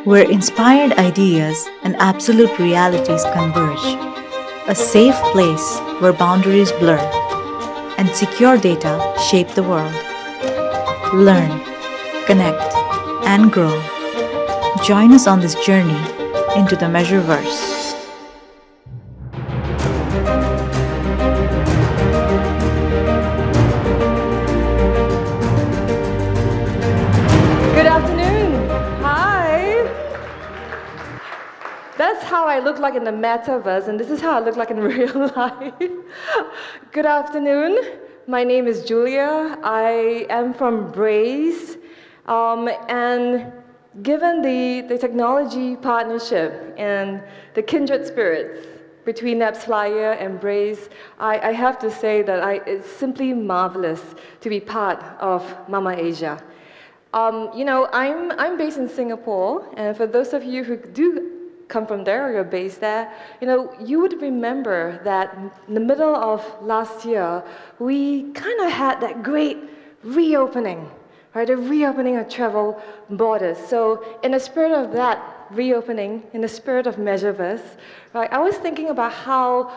where inspired ideas and absolute realities converge. A safe place where boundaries blur and secure data shape the world. Learn, connect, and grow. Join us on this journey into the Measurverse. Good afternoon. Hi. That's how I look like in the metaverse, and this is how I look like in real life. Good afternoon. My name is Julia. I am from Braze, and given the technology partnership and the kindred spirits between AppsFlyer and Braze, I have to say that it's simply marvelous to be part of Mama Asia. I'm based in Singapore, and for those of you who do come from there or you're based there, you would remember that in the middle of last year, we kind of had that great reopening, right? A reopening of travel borders. So in the spirit of that reopening, in the spirit of Measurverse, right, I was thinking about how,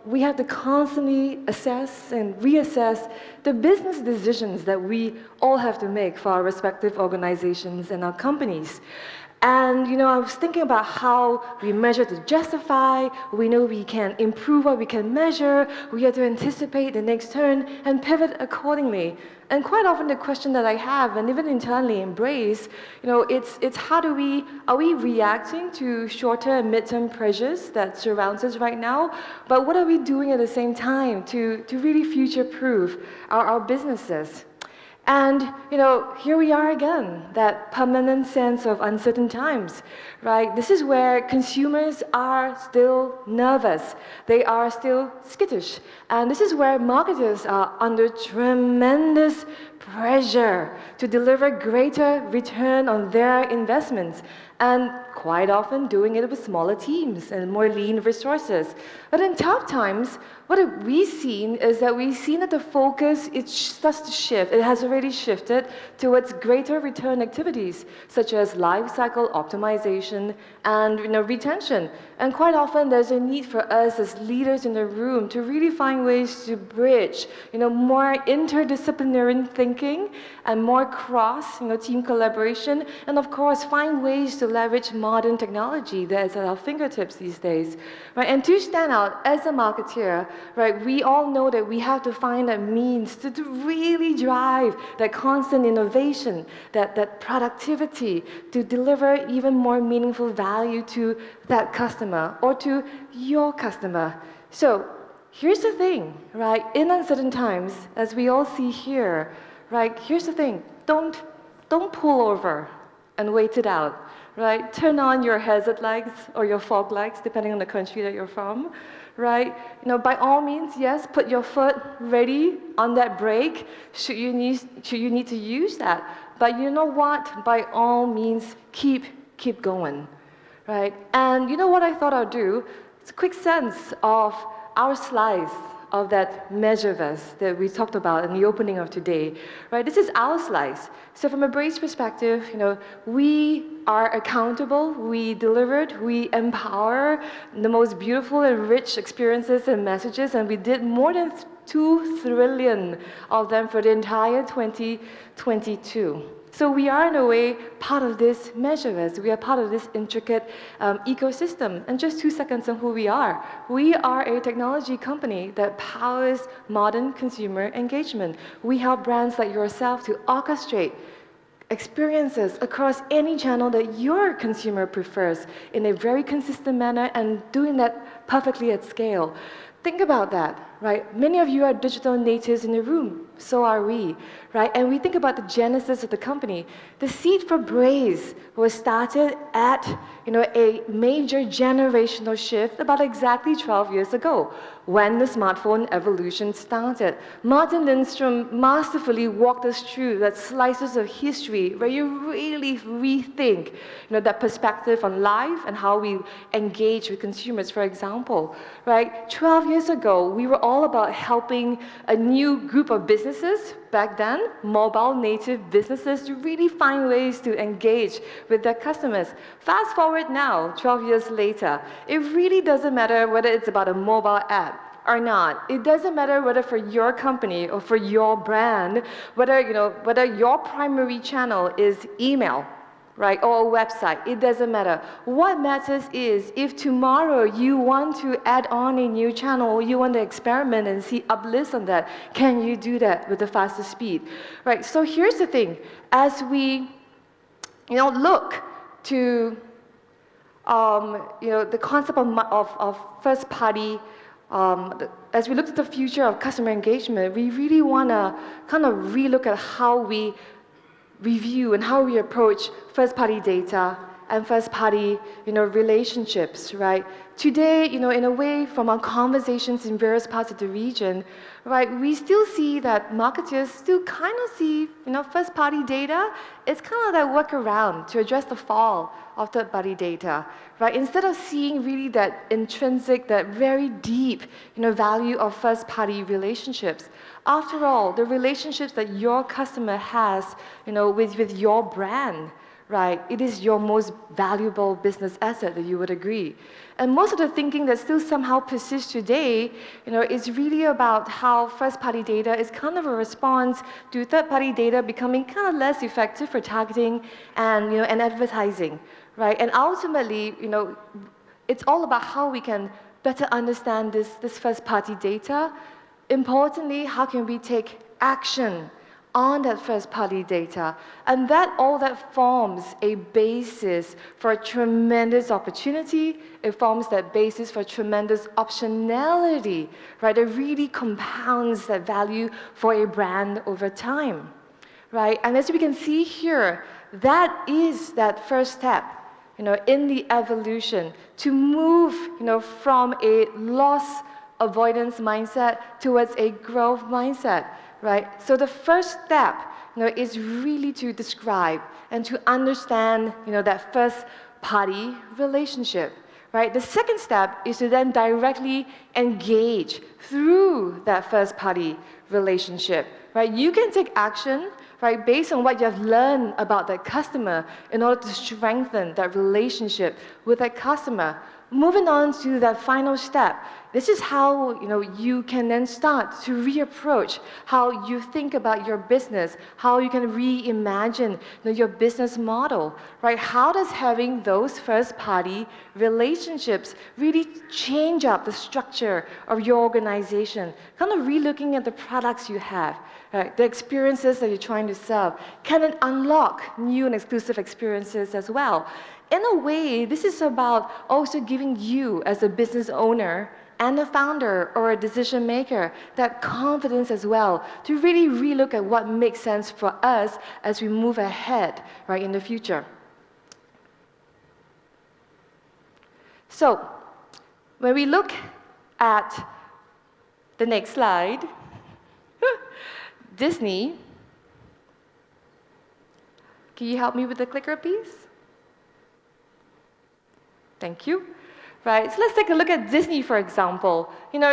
we have to constantly assess and reassess the business decisions that we all have to make for our respective organizations and our companies. And I was thinking about how we measure to justify, we know we can improve what we can measure, we have to anticipate the next turn and pivot accordingly. And quite often the question that I have, and even internally in Braze, it's how are we reacting to shorter and midterm pressures that surrounds us right now, but what are we doing at the same time to really future-proof our businesses? And, here we are again, that permanent sense of uncertain times, right? This is where consumers are still nervous. They are still skittish. And this is where marketers are under tremendous pressure to deliver greater return on their investments, and quite often doing it with smaller teams and more lean resources. But in tough times, what have we seen is that we've seen that the focus, it starts to shift. It has already shifted towards greater return activities, such as life cycle optimization and retention. And quite often, there's a need for us as leaders in the room to really find ways to bridge, more interdisciplinary thinking and more cross, team collaboration, and of course, find ways to leverage modern technology that is at our fingertips these days, right? And to stand out as a marketeer, right, we all know that we have to find a means to really drive that constant innovation, that productivity, to deliver even more meaningful value to that customer or to your customer. So here's the thing, right? In uncertain times, as we all see here, right, here's the thing. Don't pull over and wait it out, right? Turn on your hazard lights or your fog lights, depending on the country that you're from, right? By all means, yes, put your foot ready on that brake should you need to use that. But you know what? By all means, keep going, right? And you know what I thought I'd do? It's a quick sense of our slice of that Measurverse that we talked about in the opening of today, right? This is our slice. So from a Braze perspective, we are accountable, we delivered, we empower the most beautiful and rich experiences and messages, and we did more than 2 trillion of them for the entire 2022. So we are, in a way, part of this Measurverse. We are part of this intricate ecosystem. And just 2 seconds on who we are. We are a technology company that powers modern consumer engagement. We help brands like yourself to orchestrate experiences across any channel that your consumer prefers in a very consistent manner and doing that perfectly at scale. Think about that, right? Many of you are digital natives in the room, so are we, right? And we think about the genesis of the company. The seed for Braze was started at, a major generational shift about exactly 12 years ago, when the smartphone evolution started. Martin Lindstrom masterfully walked us through that slices of history where you really rethink, that perspective on life and how we engage with consumers, for example, right? 12 years ago, we were all all about helping a new group of businesses back then, mobile native businesses, to really find ways to engage with their customers. Fast forward now, 12 years later, it really doesn't matter whether it's about a mobile app or not. It doesn't matter whether for your company or for your brand, whether your primary channel is email, right, or a website. It doesn't matter. What matters is if tomorrow you want to add on a new channel, you want to experiment and see uplifts on that, can you do that with the fastest speed, right? So here's the thing: as we, look to, the concept of first-party. As we look at the future of customer engagement, we really want to kind of relook at how we review and how we approach first-party data and first-party, relationships, right? Today, in a way, from our conversations in various parts of the region, right, we still see that marketers still kind of see, first-party data. It's kind of that workaround to address the fall of third-party data, right? Instead of seeing really that intrinsic, that very deep, value of first-party relationships. After all, the relationships that your customer has, with your brand, right? It is your most valuable business asset, that you would agree. And most of the thinking that still somehow persists today, is really about how first-party data is kind of a response to third-party data becoming kind of less effective for targeting and, and advertising, right? And ultimately, it's all about how we can better understand this first-party data. Importantly, how can we take action on that first-party data? And all that forms a basis for a tremendous opportunity. It forms that basis for tremendous optionality, right? It really compounds that value for a brand over time, right? And as we can see here, that is that first step, in the evolution to move, from a loss avoidance mindset towards a growth mindset, right? So the first step, is really to describe and to understand, that first-party relationship, right? The second step is to then directly engage through that first-party relationship, right? You can take action, right, based on what you have learned about that customer in order to strengthen that relationship with that customer. Moving on to that final step, this is how you can then start to reapproach how you think about your business, how you can reimagine your business model, right? How does having those first-party relationships really change up the structure of your organization? Kind of relooking at the products you have, right? The experiences that you're trying to serve. Can it unlock new and exclusive experiences as well? In a way, this is about also giving you, as a business owner and a founder or a decision maker, that confidence as well to really relook at what makes sense for us as we move ahead, right, in the future. So, when we look at the next slide, Disney, can you help me with the clicker, please? Thank you. Right, so let's take a look at Disney, for example.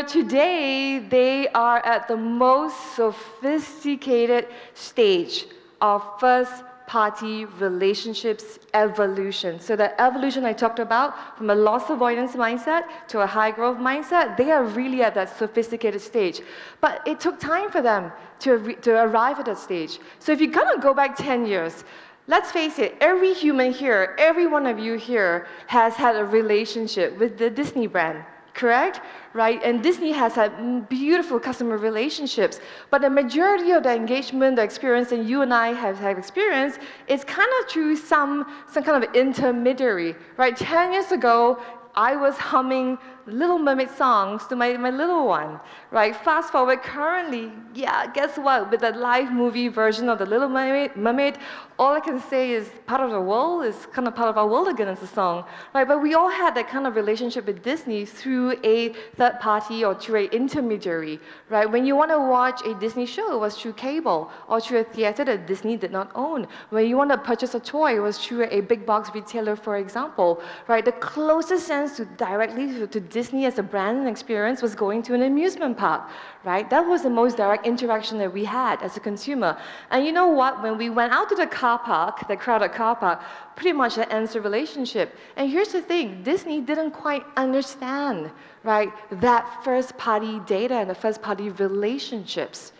Today, they are at the most sophisticated stage of first-party relationships evolution. So the evolution I talked about, from a loss avoidance mindset to a high-growth mindset, they are really at that sophisticated stage. But it took time for them to arrive at that stage. So if you kind of go back 10 years, let's face it, every human here, every one of you here has had a relationship with the Disney brand, correct? Right? And Disney has had beautiful customer relationships, but the majority of the engagement, the experience that you and I have experienced is kind of through some kind of intermediary, right? 10 years ago, I was humming Little Mermaid songs to my little one, right? Fast forward currently, yeah, guess what? With the live movie version of the Little Mermaid, all I can say is part of the world is kind of part of our world again as a song, right? But we all had that kind of relationship with Disney through a third party or through an intermediary, right? When you want to watch a Disney show, it was through cable or through a theater that Disney did not own. When you want to purchase a toy, it was through a big box retailer, for example, right? The closest sense to directly to Disney as a brand and experience was going to an amusement park, right? That was the most direct interaction that we had as a consumer. And you know what? When we went out to the car park, the crowded car park, pretty much that ends the relationship. And here's the thing, Disney didn't quite understand, right, that first-party data and the first-party relationships.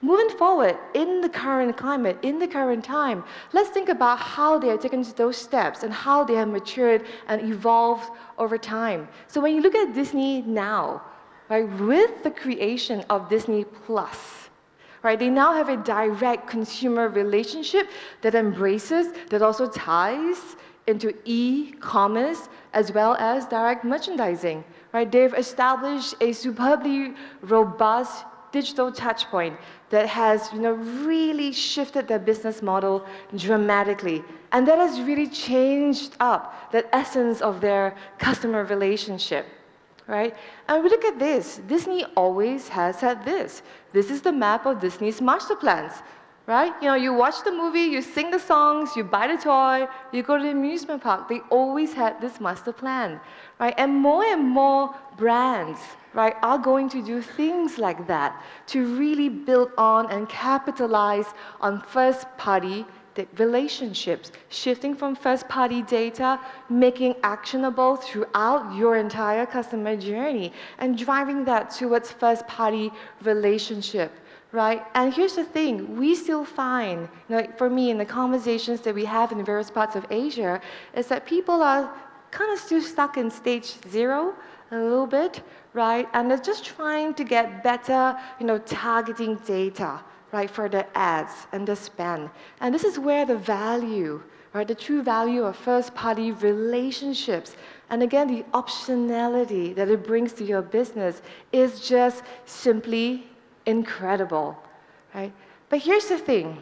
Moving forward, in the current climate, in the current time, let's think about how they have taken those steps and how they have matured and evolved over time. So when you look at Disney now, right, with the creation of Disney Plus, right, they now have a direct consumer relationship that embraces, that also ties into e-commerce as well as direct merchandising. Right? They've established a superbly robust digital touchpoint that has really shifted their business model dramatically. And that has really changed up the essence of their customer relationship. Right? And we look at this. Disney always has had this. This is the map of Disney's master plans. Right? You watch the movie, you sing the songs, you buy the toy, you go to the amusement park. They always had this master plan. Right? And more brands, right, are going to do things like that to really build on and capitalize on first-party relationships, shifting from first-party data, making actionable throughout your entire customer journey, and driving that towards first-party relationship. Right? And here's the thing, we still find, for me, in the conversations that we have in various parts of Asia, is that people are kind of still stuck in stage 0 a little bit, right? And they're just trying to get better, targeting data, right, for their ads and the spend. And this is where the value, right, the true value of first-party relationships, and again, the optionality that it brings to your business is just simply incredible, right? But here's the thing.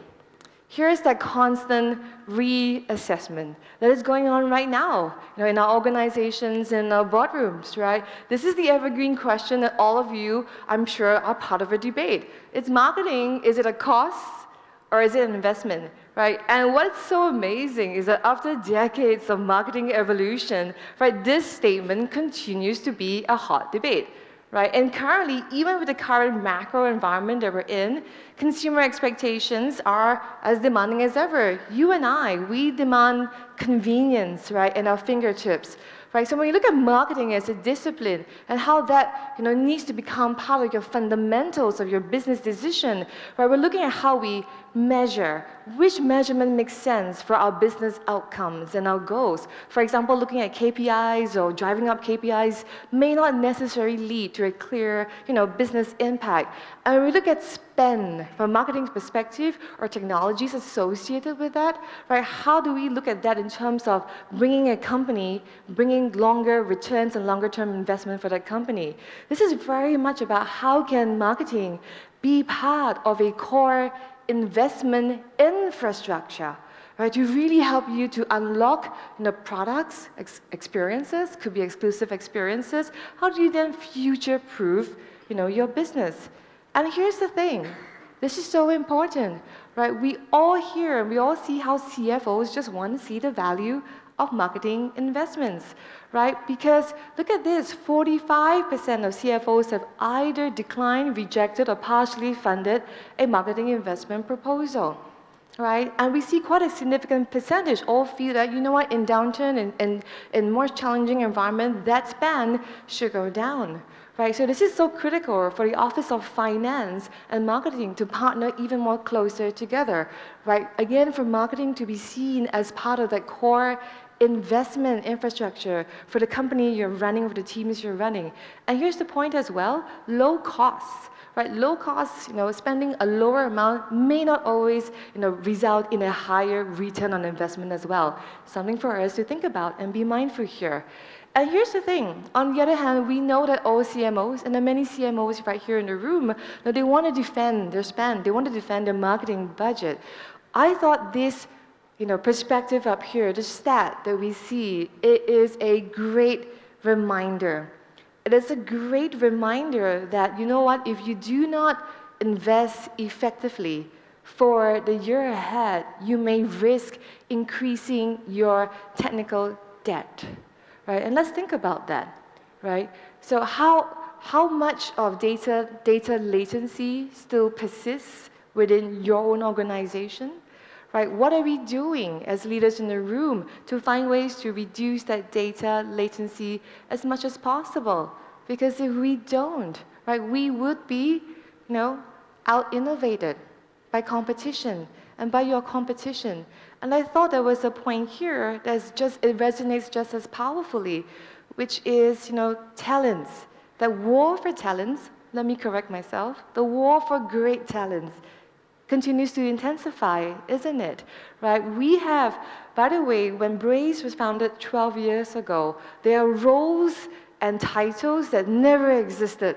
Here's that constant reassessment that is going on right now, in our organizations, in our boardrooms, right? This is the evergreen question that all of you, I'm sure, are part of a debate. It's marketing, is it a cost or is it an investment, right? And what's so amazing is that after decades of marketing evolution, right, this statement continues to be a hot debate. Right? And currently, even with the current macro environment that we're in, consumer expectations are as demanding as ever. You and I, we demand convenience, right, in our fingertips. Right? So when you look at marketing as a discipline and how that needs to become part of your fundamentals of your business decision, right, we're looking at how we measure, which measurement makes sense for our business outcomes and our goals. For example, looking at KPIs or driving up KPIs may not necessarily lead to a clear business impact. And when we look at spend from a marketing perspective or technologies associated with that, right, how do we look at that in terms of bringing a company, bringing longer returns and longer term investment for that company? This is very much about how can marketing be part of a core investment infrastructure, right, to really help you to unlock products, experiences, could be exclusive experiences. How do you then future-proof your business? And here's the thing, this is so important, right? We all hear and we all see how CFOs just want to see the value of marketing investments, right? Because look at this, 45% of CFOs have either declined, rejected, or partially funded a marketing investment proposal, right? And we see quite a significant percentage all feel that, what, in downturn and in more challenging environment, that spend should go down, right? So this is so critical for the Office of Finance and Marketing to partner even more closer together, right? Again, for marketing to be seen as part of that core investment infrastructure for the company you're running, for the teams you're running. And here's the point as well, low costs, right? Low costs, spending a lower amount may not always, result in a higher return on investment as well. Something for us to think about and be mindful here. And here's the thing, on the other hand, we know that all CMOs, and there are many CMOs right here in the room, they want to defend their spend, they want to defend their marketing budget. I thought this perspective up here, the stat that we see, it is a great reminder. It is a great reminder that, if you do not invest effectively for the year ahead, you may risk increasing your technical debt, right? And let's think about that, right? So how much of data latency still persists within your own organization? Right, what are we doing as leaders in the room to find ways to reduce that data latency as much as possible? Because if we don't, right, we would be, out-innovated by competition and by your competition. And I thought there was a point here it resonates just as powerfully, which is, talents. The war for talents, let me correct myself, the war for great talents continues to intensify, isn't it? Right? We have, by the way, when Braze was founded 12 years ago, there are roles and titles that never existed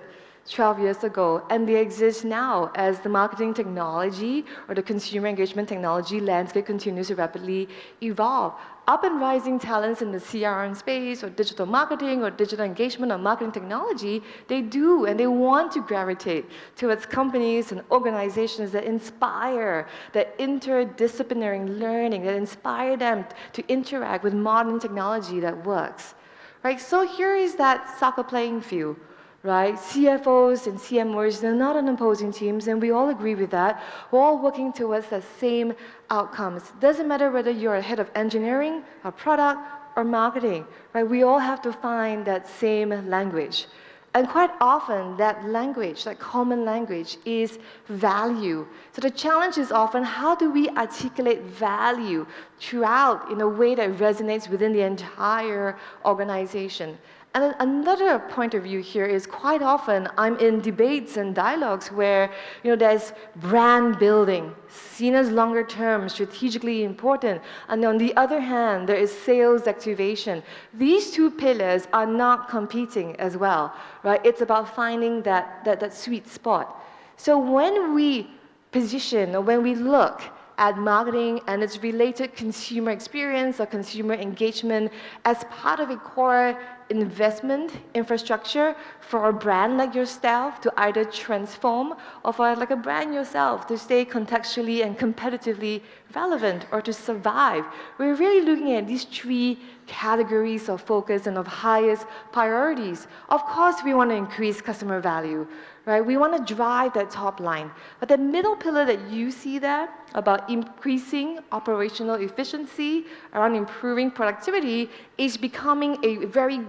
12 years ago, and they exist now as the marketing technology or the consumer engagement technology landscape continues to rapidly evolve. Up and rising talents in the CRM space or digital marketing or digital engagement or marketing technology, they do and they want to gravitate towards companies and organizations that inspire, that interdisciplinary learning, that inspire them to interact with modern technology that works. Right? So here is that soccer playing field. Right? CFOs and CM Words, they're not on opposing teams, and we all agree with that. We're all working towards the same outcomes. Doesn't matter whether you're a head of engineering, or product, or marketing, right? We all have to find that same language. And quite often, that language, that common language, is value. So the challenge is often, how do we articulate value throughout in a way that resonates within the entire organization? And another point of view here is quite often I'm in debates and dialogues where there's brand building, seen as longer term, strategically important. And on the other hand, there is sales activation. These two pillars are not competing as well, right? It's about finding that sweet spot. So when we position or when we look at marketing and its related consumer experience or consumer engagement as part of a core investment infrastructure for a brand like yourself to either transform or for like a brand yourself to stay contextually and competitively relevant or to survive. We're really looking at these three categories of focus and of highest priorities. Of course, we want to increase customer value, right? We want to drive that top line. But the middle pillar that you see there about increasing operational efficiency, around improving productivity, is becoming a very,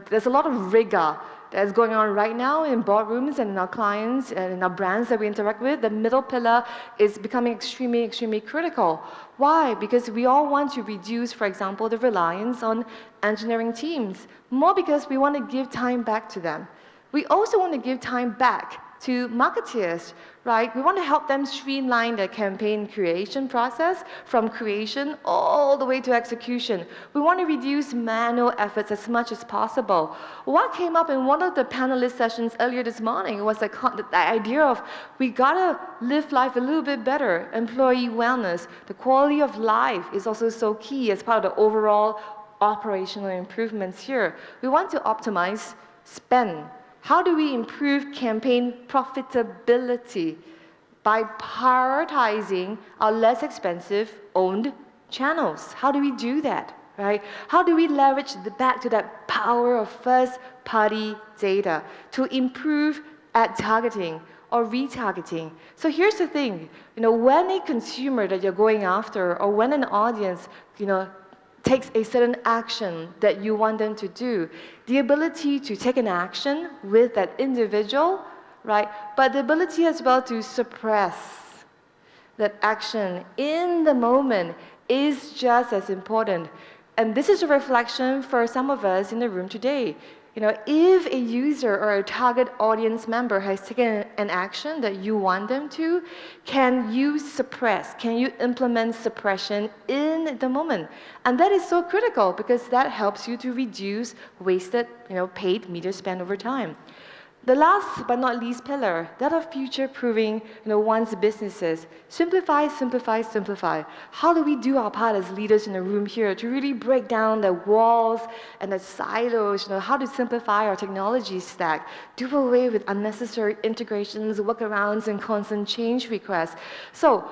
there's a lot of rigor that's going on right now in boardrooms and in our clients and in our brands that we interact with. The middle pillar is becoming extremely, extremely critical. Why? Because we all want to reduce, for example, the reliance on engineering teams, more because we want to give time back to them. We also want to give time back to marketeers, right? We want to help them streamline their campaign creation process from creation all the way to execution. We want to reduce manual efforts as much as possible. What came up in one of the panelist sessions earlier this morning was the idea of we gotta live life a little bit better, employee wellness. The quality of life is also so key as part of the overall operational improvements here. We want to optimize spend. How do we improve campaign profitability? By prioritizing our less expensive owned channels. How do we do that, right? How do we leverage back to that power of first-party data to improve ad targeting or retargeting? So here's the thing, when a consumer that you're going after or when an audience, takes a certain action that you want them to do, the ability to take an action with that individual, right? But the ability as well to suppress that action in the moment is just as important. And this is a reflection for some of us in the room today. If a user or a target audience member has taken an action that you want them to, can you suppress? Can you implement suppression in the moment? And that is so critical because that helps you to reduce wasted, paid media spend over time. The last but not least pillar, that of future-proofing one's businesses. Simplify, simplify, simplify. How do we do our part as leaders in the room here to really break down the walls and the silos, how to simplify our technology stack, do away with unnecessary integrations, workarounds, and constant change requests. So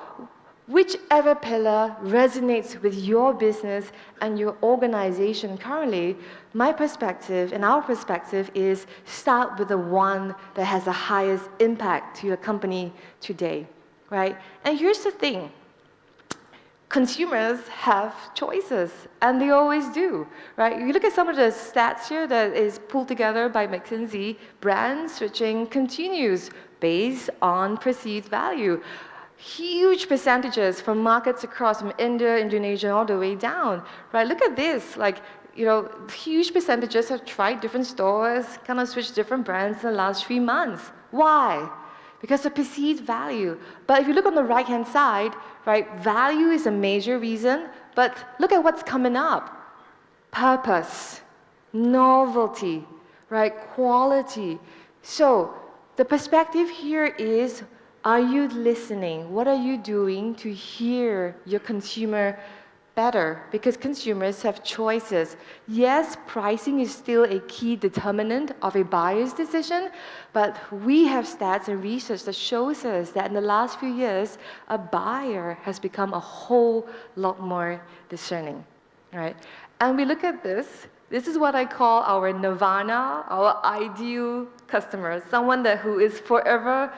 whichever pillar resonates with your business and your organization currently, my perspective and our perspective is start with the one that has the highest impact to your company today, right? And here's the thing. Consumers have choices, and they always do, right? You look at some of the stats here that is pulled together by McKinsey, brand switching continues based on perceived value. Huge percentages from markets across from India, Indonesia, all the way down, right? Look at this, like, you know, huge percentages have tried different stores, kind of switched different brands in the last 3 months. Why? Because of perceived value. But if you look on the right-hand side, right, value is a major reason, but look at what's coming up. Purpose, novelty, right, quality. So the perspective here is, are you listening? What are you doing to hear your consumer better? Because consumers have choices. Yes, pricing is still a key determinant of a buyer's decision, but we have stats and research that shows us that in the last few years, a buyer has become a whole lot more discerning, right? And we look at this. This is what I call our nirvana, our ideal customer, someone who is forever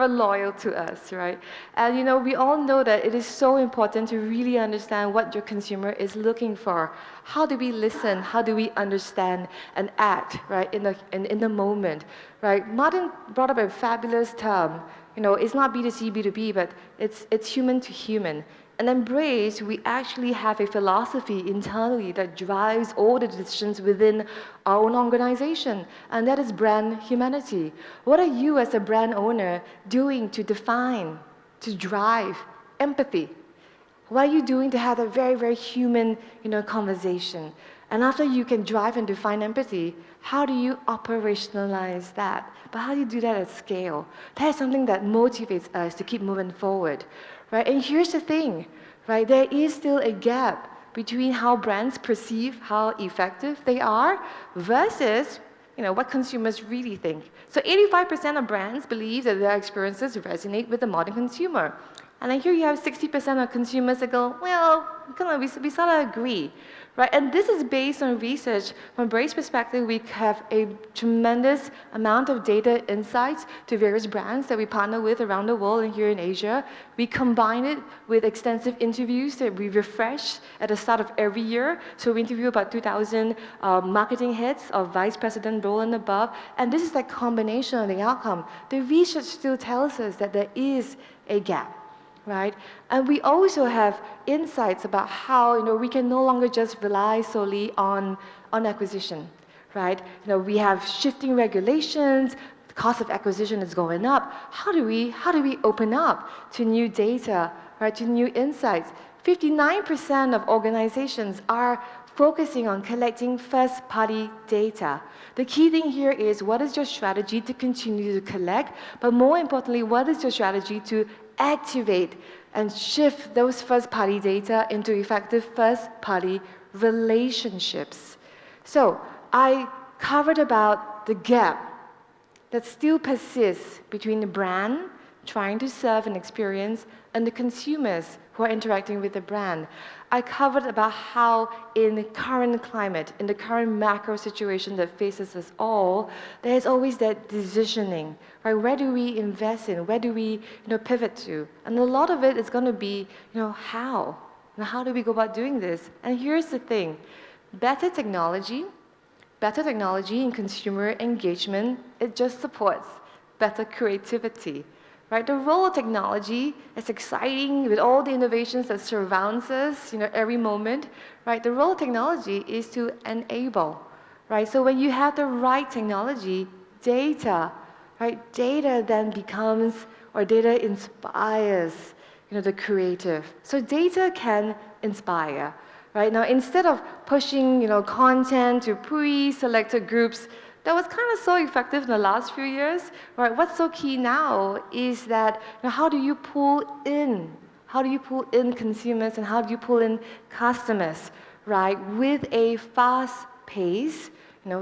loyal to us, right? And you know, we all know that it is so important to really understand what your consumer is looking for. How do we listen? How do we understand and act, right, in the moment, right? Martin brought up a fabulous term. You know, it's not B2C, B2B, but it's human to human. And then Braze, we actually have a philosophy internally that drives all the decisions within our own organization, and that is brand humanity. What are you as a brand owner doing to define, to drive empathy? What are you doing to have a very, very human, you know, conversation? And after you can drive and define empathy, how do you operationalize that? But how do you do that at scale? That is something that motivates us to keep moving forward, right? And here's the thing, right? There is still a gap between how brands perceive how effective they are versus, you know, what consumers really think. So 85% of brands believe that their experiences resonate with the modern consumer. And then here you have 60% of consumers that go, well, we sort of agree, right? And this is based on research. From Braze perspective, we have a tremendous amount of data insights to various brands that we partner with around the world and here in Asia. We combine it with extensive interviews that we refresh at the start of every year. So we interview about 2,000 marketing heads of vice president role and above. And this is that combination of the outcome. The research still tells us that there is a gap, right? And we also have insights about how, you know, we can no longer just rely solely on acquisition, right? You know, we have shifting regulations, the cost of acquisition is going up. How do we open up to new data, right, to new insights? 59% of organizations are focusing on collecting first-party data. The key thing here is, what is your strategy to continue to collect, but more importantly, what is your strategy to activate and shift those first-party data into effective first-party relationships? So I covered about the gap that still persists between the brand trying to serve an experience and the consumers who are interacting with the brand. I covered about how in the current climate, in the current macro situation that faces us all, there's always that decisioning, right? Where do we invest in? Where do we, you know, pivot to? And a lot of it is going to be, you know, how? And how do we go about doing this? And here's the thing. Better technology in consumer engagement, it just supports better creativity. Right? The role of technology is exciting with all the innovations that surrounds us, you know, every moment. Right? The role of technology is to enable. Right? So when you have the right technology, data, right? Data then becomes, or data inspires, you know, the creative. So data can inspire. Right? Now, instead of pushing, you know, content to pre-selected groups, that was kind of so effective in the last few years, right? What's so key now is that, you know, how do you pull in consumers and how do you pull in customers, right? With a fast pace,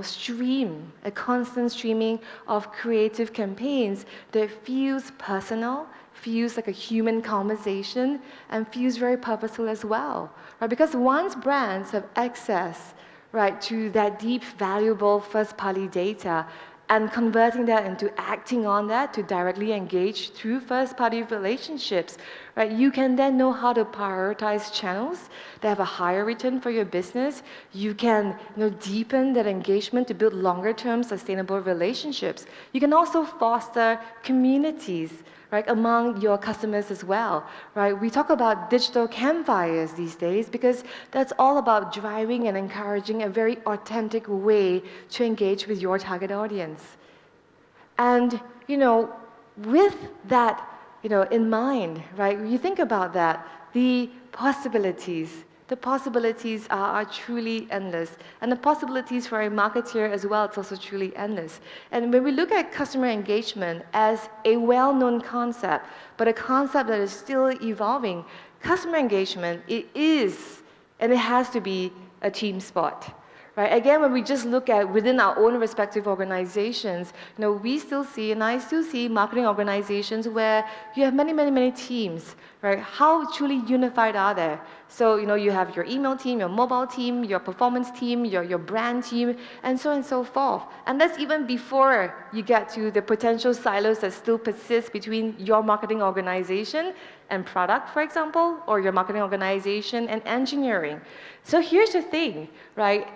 stream, a constant streaming of creative campaigns that feels personal, feels like a human conversation, and feels very purposeful as well, right? Because once brands have access, right, to that deep, valuable first-party data, and converting that into acting on that to directly engage through first-party relationships, right? You can then know how to prioritize channels that have a higher return for your business. You can deepen that engagement to build longer-term sustainable relationships. You can also foster communities, right, among your customers as well, right? We talk about digital campfires these days because that's all about driving and encouraging a very authentic way to engage with your target audience. And, with that, in mind, right, when you think about that, the possibilities are truly endless. And the possibilities for a marketeer as well, it's also truly endless. And when we look at customer engagement as a well-known concept, but a concept that is still evolving, customer engagement, it is, and it has to be a team sport. Right? Again, when we just look at within our own respective organizations, we still see, and I still see marketing organizations where you have many, many, many teams, right? How truly unified are they? So, you have your email team, your mobile team, your performance team, your brand team, and so on and so forth. And that's even before you get to the potential silos that still persist between your marketing organization and product, for example, or your marketing organization and engineering. So here's the thing, right?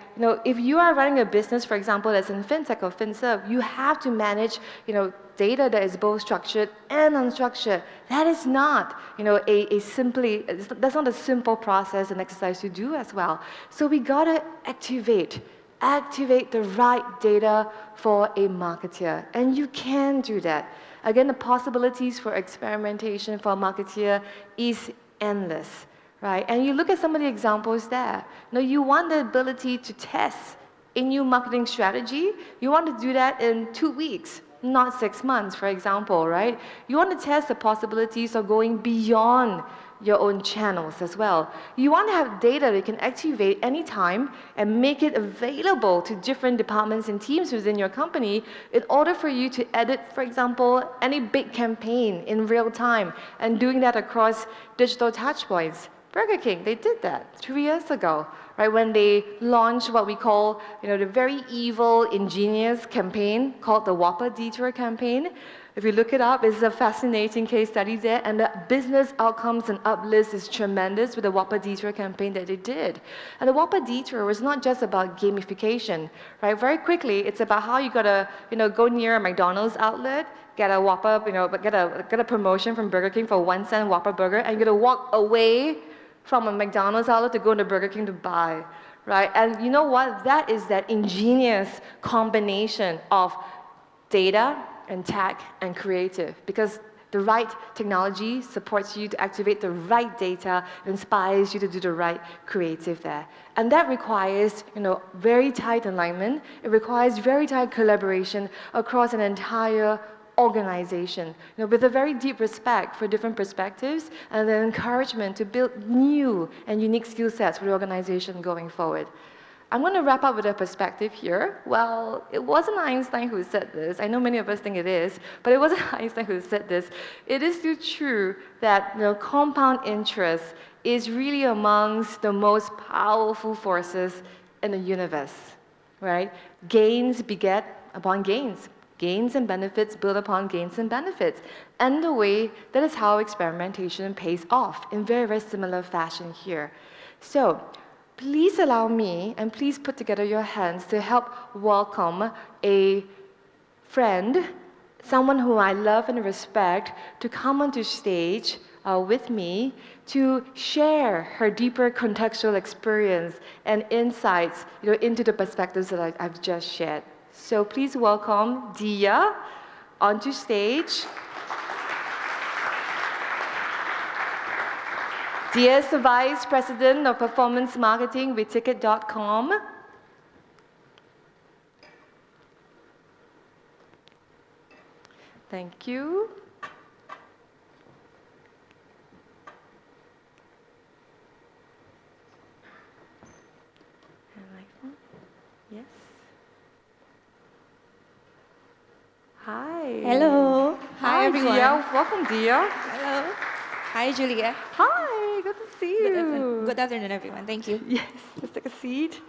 If you are running a business, for example, that's in fintech or finserv, you have to manage, data that is both structured and unstructured. That is not, that's not a simple process and exercise to do as well. So we gotta activate the right data for a marketeer, and you can do that. Again, the possibilities for experimentation for a marketeer is endless, right? And you look at some of the examples there. You want the ability to test a new marketing strategy. You want to do that in 2 weeks, not 6 months, for example, right? You want to test the possibilities of going beyond your own channels as well. You want to have data that you can activate anytime and make it available to different departments and teams within your company in order for you to edit, for example, any big campaign in real time and doing that across digital touchpoints. Burger King, they did that 3 years ago, right? When they launched what we call, the very evil, ingenious campaign called the Whopper Detour campaign. If you look it up, it's a fascinating case study there, and the business outcomes and uplift is tremendous with the Whopper Detour campaign that they did. And the Whopper Detour was not just about gamification, right? Very quickly, it's about how you gotta, go near a McDonald's outlet, get a Whopper, get a promotion from Burger King for 1 cent Whopper burger, and you gotta walk away from a McDonald's outlet to go into Burger King to buy, right? And you know what? That is that ingenious combination of data and tech and creative, because the right technology supports you to activate the right data, inspires you to do the right creative there. And that requires, very tight alignment. It requires very tight collaboration across an entire organization, with a very deep respect for different perspectives and an encouragement to build new and unique skill sets for the organization going forward. I'm going to wrap up with a perspective here. Well, it wasn't Einstein who said this. I know many of us think it is, but it wasn't Einstein who said this. It is still true that compound interest is really amongst the most powerful forces in the universe, right? Gains beget upon gains. Gains and benefits build upon gains and benefits. And the way that is how experimentation pays off in very, very similar fashion here. So, please allow me, and please put together your hands to help welcome a friend, someone who I love and respect, to come onto stage with me to share her deeper contextual experience and insights into the perspectives that I've just shared. So please welcome Dyah onto stage. Dyah is the Vice President of Performance Marketing with Ticket.com. Thank you. Yes. Hi. Hello. Hi, everyone. Dyah. Welcome, Dyah. Hello. Hi, Julia. Hi, good to see you. Good afternoon, everyone. Thank you. Yes, let's take a seat.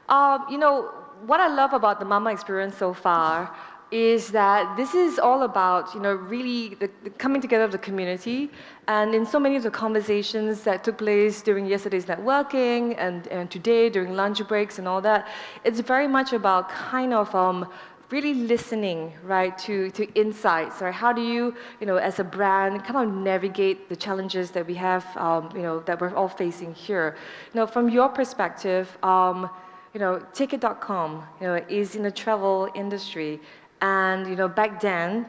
What I love about the Mama experience so far is that this is all about, really the coming together of the community. And in so many of the conversations that took place during yesterday's networking and today during lunch breaks and all that, it's very much about kind of really listening, right, to insights, right? How do you, as a brand, kind of navigate the challenges that we have, that we're all facing here? From your perspective, Ticket.com, is in the travel industry, and back then,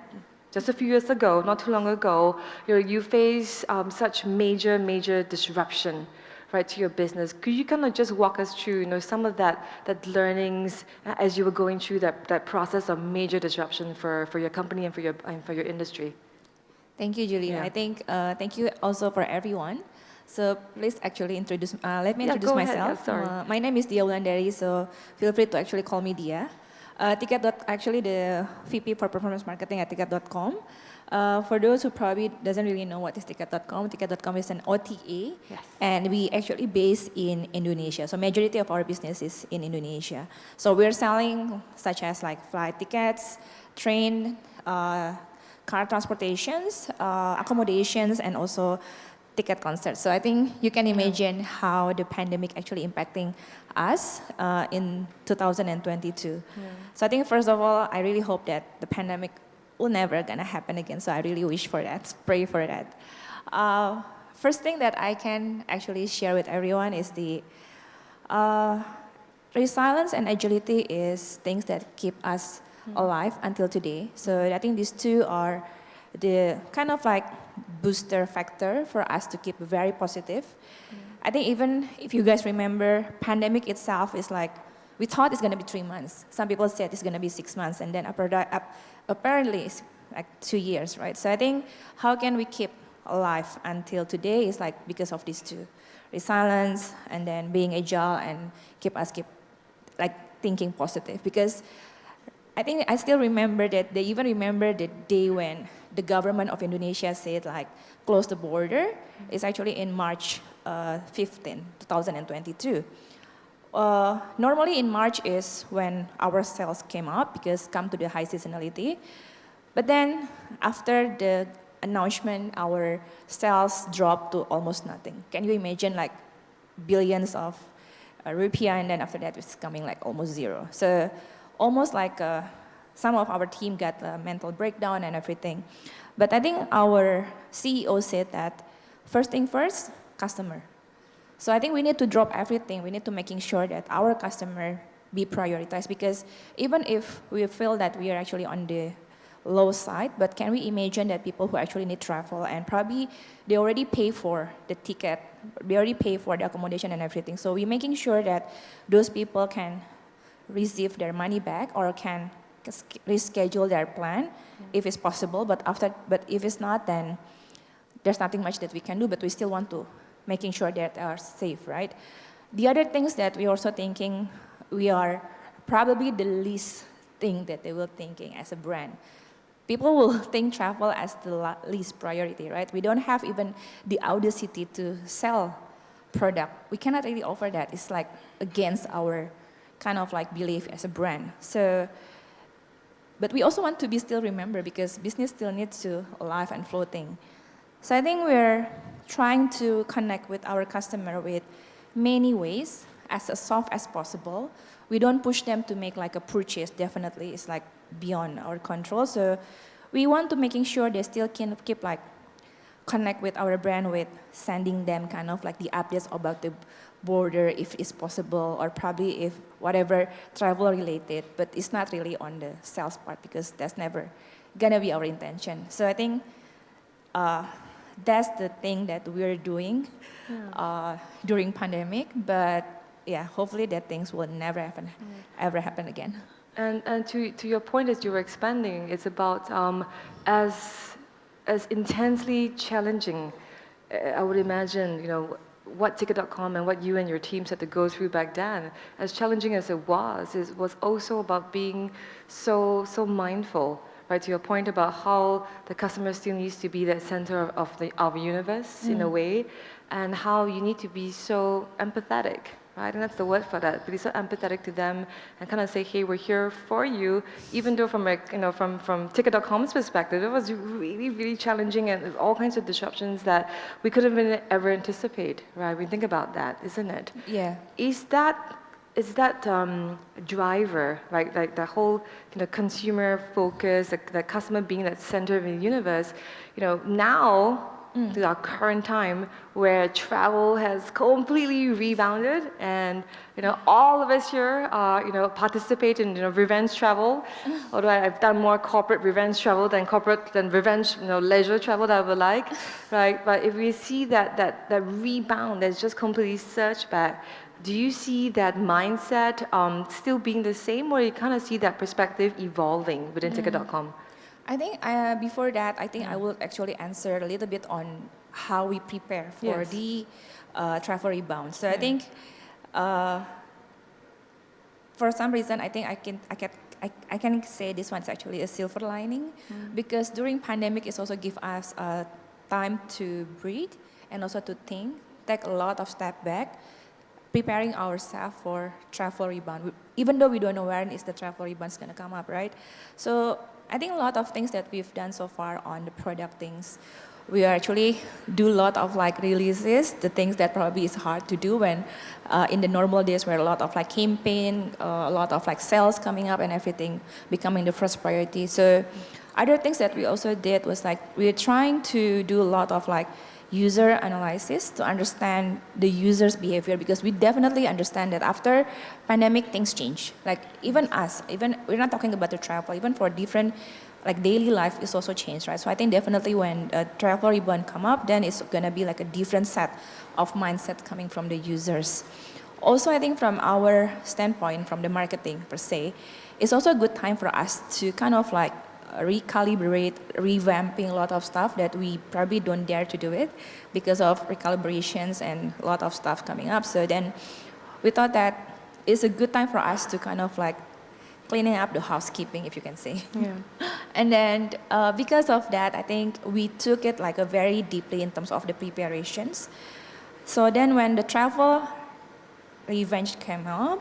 just a few years ago, not too long ago, you face such major disruption, right, to your business. Could you kind of just walk us through, some of that learnings as you were going through that process of major disruption for your company and for your industry? Thank you, Julia. Yeah. I think thank you also for everyone. So please actually introduce. Let me Yeah, introduce go ahead. myself. Yeah, sorry. My name is Dyah Wulandari. So feel free to actually call me Dyah. Actually the VP for Performance Marketing at Ticket.com. For those who probably doesn't really know what is Ticket.com is an OTA, Yes. and we actually based in Indonesia. So majority of our business is in Indonesia. So we're selling such as like flight tickets, train, car transportations, accommodations, and also ticket concerts. So I think you can imagine how the pandemic actually impacting us in 2022. So I think first of all, I really hope that the pandemic will never gonna happen again. So I really wish for that, pray for that. First thing that I can actually share with everyone is the resilience and agility is things that keep us alive until today. So I think these two are the kind of like booster factor for us to keep very positive. I think even if you guys remember, pandemic itself is like, we thought it's going to be 3 months. Some people said it's going to be 6 months, and then apparently it's like 2 years, right? So I think how can we keep alive until today is like because of these two, resilience and then being agile and keep like thinking positive. Because I think I still remember that they even remember the day when the government of Indonesia said like close the border. It's actually in March 15, 2022. Normally in March is when our sales came up because come to the high seasonality. But then after the announcement, our sales dropped to almost nothing. Can you imagine like billions of rupiah, and then after that it's coming like almost zero. So almost like some of our team got a mental breakdown and everything. But I think our CEO said that first thing first, customer. So I think we need to drop everything. We need to making sure that our customer be prioritized, because even if we feel that we are actually on the low side, but can we imagine that people who actually need travel and probably they already pay for the ticket, they already pay for the accommodation and everything. So we're making sure that those people can receive their money back or can reschedule their plan if it's possible. But if it's not, then there's nothing much that we can do. But we still want to making sure that they are safe, right? The other things that we're also thinking, we are probably the least thing that they were thinking as a brand. People will think travel as the least priority, right? We don't have even the audacity to sell product. We cannot really offer that. It's like against our kind of like belief as a brand. So, but we also want to be still remembered because business still needs to alive and floating. So I think we're trying to connect with our customer with many ways, as soft as possible. We don't push them to make like a purchase, definitely. It's like beyond our control. So we want to making sure they still can keep like connect with our brand with sending them kind of like the updates about the border if it's possible, or probably if whatever travel related, but it's not really on the sales part because that's never gonna be our intention. So I think that's the thing that we're doing during pandemic, but yeah, hopefully that things will never happen, ever happen again. And to your point, as you were expanding, it's about as intensely challenging. I would imagine, what Ticket.com and what you and your teams had to go through back then, as challenging as it was also about being so mindful, right? To your point about how the customer still needs to be the center of our universe in a way, and how you need to be so empathetic, right? And that's the word for that. Be so empathetic to them and kind of say, hey, we're here for you, even though from from Ticket.com's perspective, it was really challenging and all kinds of disruptions that we couldn't even ever anticipate, right? We think about that, isn't it? Yeah. Is that driver, right? Like the whole consumer focus, the customer being that center of the universe, now to our current time where travel has completely rebounded and all of us here participate in revenge travel, although I've done more corporate revenge travel than revenge leisure travel that I would like, right? But if we see that rebound that's just completely surged back, do you see that mindset still being the same, or you kind of see that perspective evolving within Ticket.com? I think before that, I think I will actually answer a little bit on how we prepare for the travel rebound. So I think for some reason, I think I can say this one's actually a silver lining, because during pandemic, it also give us time to breathe and also to think, take a lot of step back, preparing ourselves for travel rebound, even though we don't know when is the travel rebound is going to come up, right? So I think a lot of things that we've done so far on the product things, we actually do a lot of like releases, the things that probably is hard to do when in the normal days where a lot of like campaign, a lot of like sales coming up and everything becoming the first priority. So other things that we also did was like we're trying to do a lot of like user analysis to understand the user's behavior, because we definitely understand that after pandemic things change. Like even us, even we're not talking about the travel, even for different like daily life is also changed, right? So I think definitely when a travel rebound come up, then it's gonna be like a different set of mindset coming from the users. Also, I think from our standpoint, from the marketing per se, it's also a good time for us to kind of like recalibrate, revamping a lot of stuff that we probably don't dare to do it because of recalibrations and a lot of stuff coming up. So then we thought that it's a good time for us to kind of like cleaning up the housekeeping, if you can say. Yeah. And then because of that, I think we took it like a very deeply in terms of the preparations. So then when the travel revenge came up,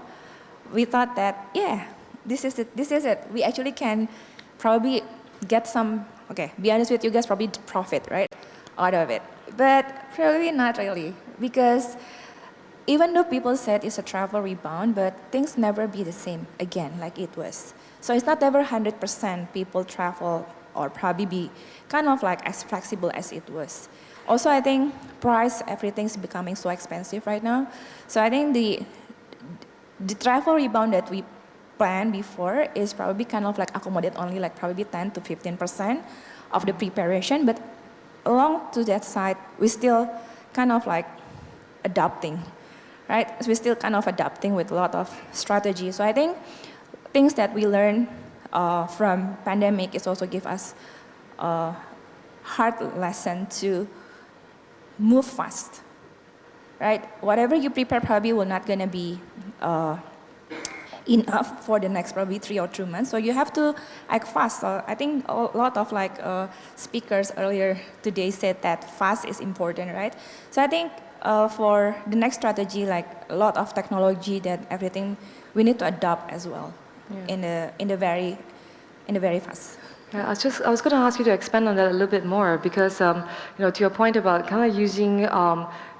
we thought that, yeah, this is it. We actually can probably get some, okay, be honest with you guys, probably profit, right, out of it. But probably not really, because even though people said it's a travel rebound, but things never be the same again like it was. So it's not ever 100% people travel or probably be kind of like as flexible as it was. Also, I think price, everything's becoming so expensive right now. So I think the travel rebound that we planned before is probably kind of like accommodate only like probably 10 to 15% of the preparation, but along to that side, we still kind of like adapting, right? So we're still kind of adapting with a lot of strategy. So I think things that we learned from pandemic is also give us a hard lesson to move fast, right? Whatever you prepare probably will not gonna be enough for the next probably 3 or 2 months. So you have to act fast. So I think a lot of like speakers earlier today said that fast is important, right? So I think for the next strategy, like a lot of technology that everything we need to adopt as well in the very fast. Yeah, I was going to ask you to expand on that a little bit more, because to your point about kind of using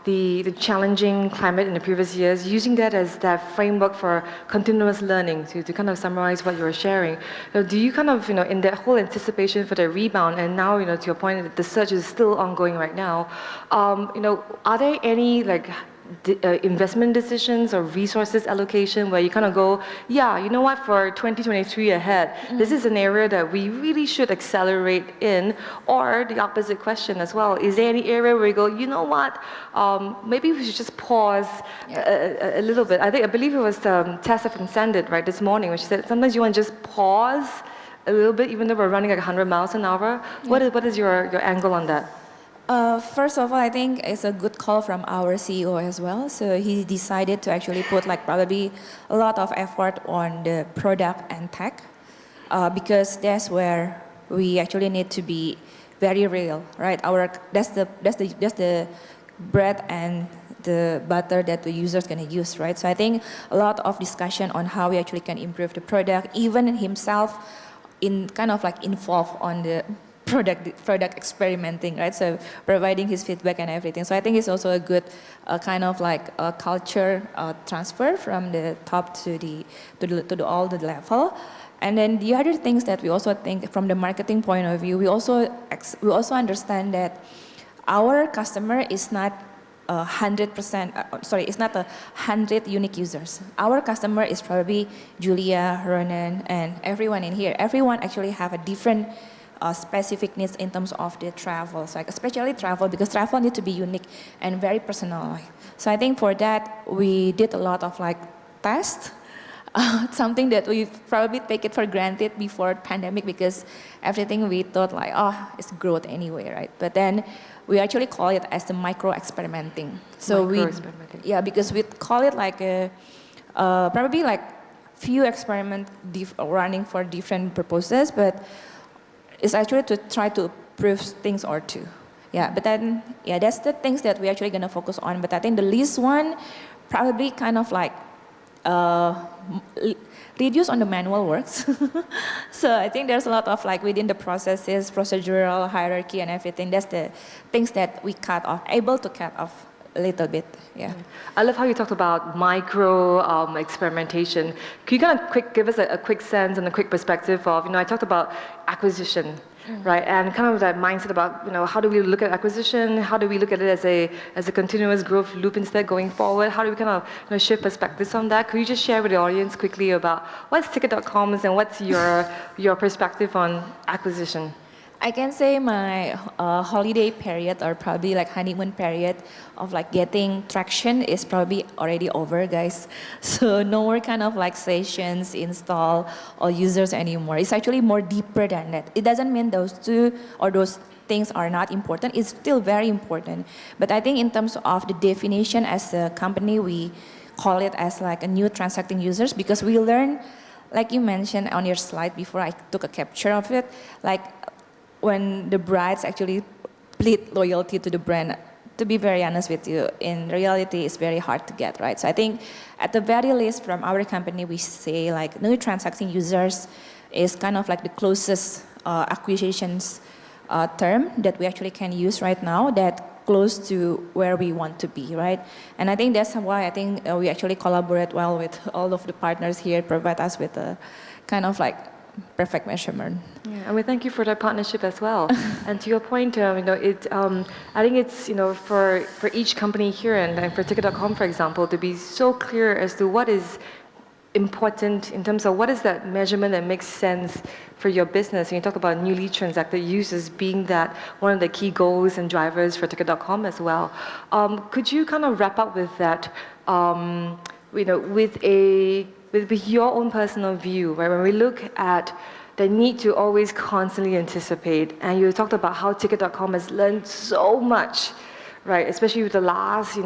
the challenging climate in the previous years, using that as that framework for continuous learning, to kind of summarize what you were sharing. Do you kind of, in that whole anticipation for the rebound, and now, to your point that the search is still ongoing right now, are there any like investment decisions or resources allocation where you kind of go, yeah, you know what, for 2023 ahead, this is an area that we really should accelerate in, or the opposite question as well, is there any area where you go, you know what, maybe we should just pause a little bit. I believe it was Tessa from Sendit, right, this morning, when she said sometimes you want to just pause a little bit, even though we're running like 100 miles an hour. What is your angle on that? First of all, I think it's a good call from our CEO as well. So he decided to actually put like probably a lot of effort on the product and tech, because that's where we actually need to be very real, right? That's the bread and the butter that the user's gonna use, right? So I think a lot of discussion on how we actually can improve the product, even himself in kind of like involved on the product experimenting, right? So providing his feedback and everything. So I think it's also a good kind of like a culture transfer from the top to the all the level. And then the other things that we also think from the marketing point of view, we also understand that our customer is not 100%, it's not 100 unique users. Our customer is probably Julia, Ronan, and everyone in here. Everyone actually have a different specific needs in terms of the travel, so like especially travel, because travel need to be unique and very personal. So I think for that, we did a lot of like tests, something that we probably take it for granted before pandemic, because everything we thought like, oh, it's growth anyway, right? But then we actually call it as the micro experimenting. So because we call it like a probably like few experiments running for different purposes, but it's actually to try to prove things or two. Yeah, but then that's the things that we're actually gonna focus on. But I think the least one probably kind of like reduce on the manual works. So I think there's a lot of like within the processes, procedural hierarchy and everything. That's the things that we able to cut off a little bit. Yeah. I love how you talked about micro experimentation. Can you kind of give us a quick sense and a quick perspective of, I talked about acquisition, right? And kind of that mindset about, how do we look at acquisition? How do we look at it as a continuous growth loop instead going forward? How do we kind of shift perspectives on that? Could you just share with the audience quickly about what's Ticket.com and what's your perspective on acquisition? I can say my holiday period, or probably like honeymoon period of like getting traction, is probably already over, guys. So no more kind of like sessions, install, or users anymore. It's actually more deeper than that. It doesn't mean those two or those things are not important. It's still very important. But I think in terms of the definition as a company, we call it as like a new transacting users, because we learn, like you mentioned on your slide before I took a capture of it, like when the brides actually plead loyalty to the brand, to be very honest with you, in reality, it's very hard to get, right? So I think at the very least from our company, we say like new transacting users is kind of like the closest acquisitions term that we actually can use right now, that close to where we want to be, right? And I think that's why I think we actually collaborate well with all of the partners here, provide us with a kind of like perfect measurement. Yeah, and we thank you for that partnership as well. And to your point, I think it's for each company here and for Ticket.com, for example, to be so clear as to what is important in terms of what is that measurement that makes sense for your business. And you talk about newly transacted users being that one of the key goals and drivers for Ticket.com as well. Could you kind of wrap up with that? With your own personal view, right? When we look at the need to always constantly anticipate, and you talked about how Ticket.com has learned so much, right? Especially with the last,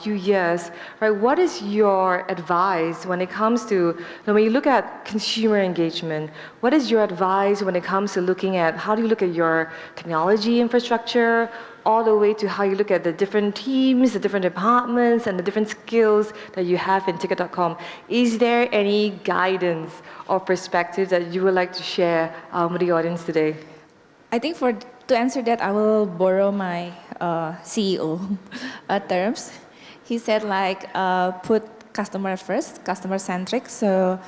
few years, right? What is your advice when it comes to, when you look at consumer engagement? What is your advice when it comes to looking at how do you look at your technology infrastructure, all the way to how you look at the different teams, the different departments, and the different skills that you have in Ticket.com? Is there any guidance or perspective that you would like to share with the audience today? I think to answer that, I will borrow my CEO terms. He said like, put customer first, customer centric. So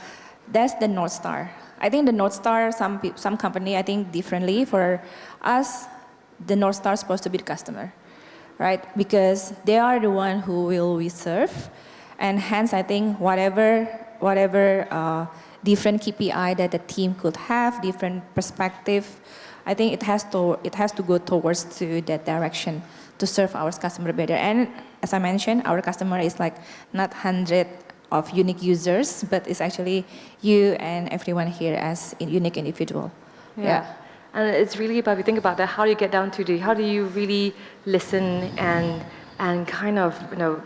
that's the North Star. I think the North Star, some company, I think differently. For us, the North Star is supposed to be the customer, right? Because they are the one who we serve. And hence, I think whatever different KPI that the team could have, different perspective, I think it has to go towards to that direction to serve our customer better. And as I mentioned, our customer is like not 100 of unique users, but it's actually you and everyone here as a unique individual. Yeah. And it's really about, if you think about that, how do you get down to how do you really listen and kind of,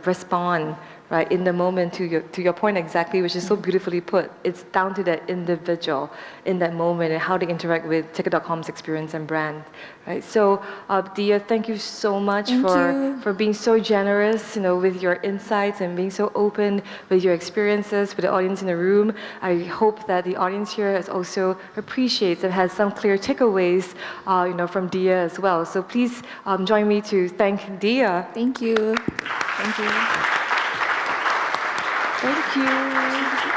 respond, right, in the moment to your point exactly, which is so beautifully put. It's down to that individual in that moment and how they interact with Ticket.com's experience and brand, right? So, Dyah, thank you so much Thank you. for being so generous, with your insights and being so open with your experiences with the audience in the room. I hope that the audience here is also appreciates and has some clear takeaways, from Dyah as well. So please join me to thank Dyah. Thank you. Thank you. Thank you.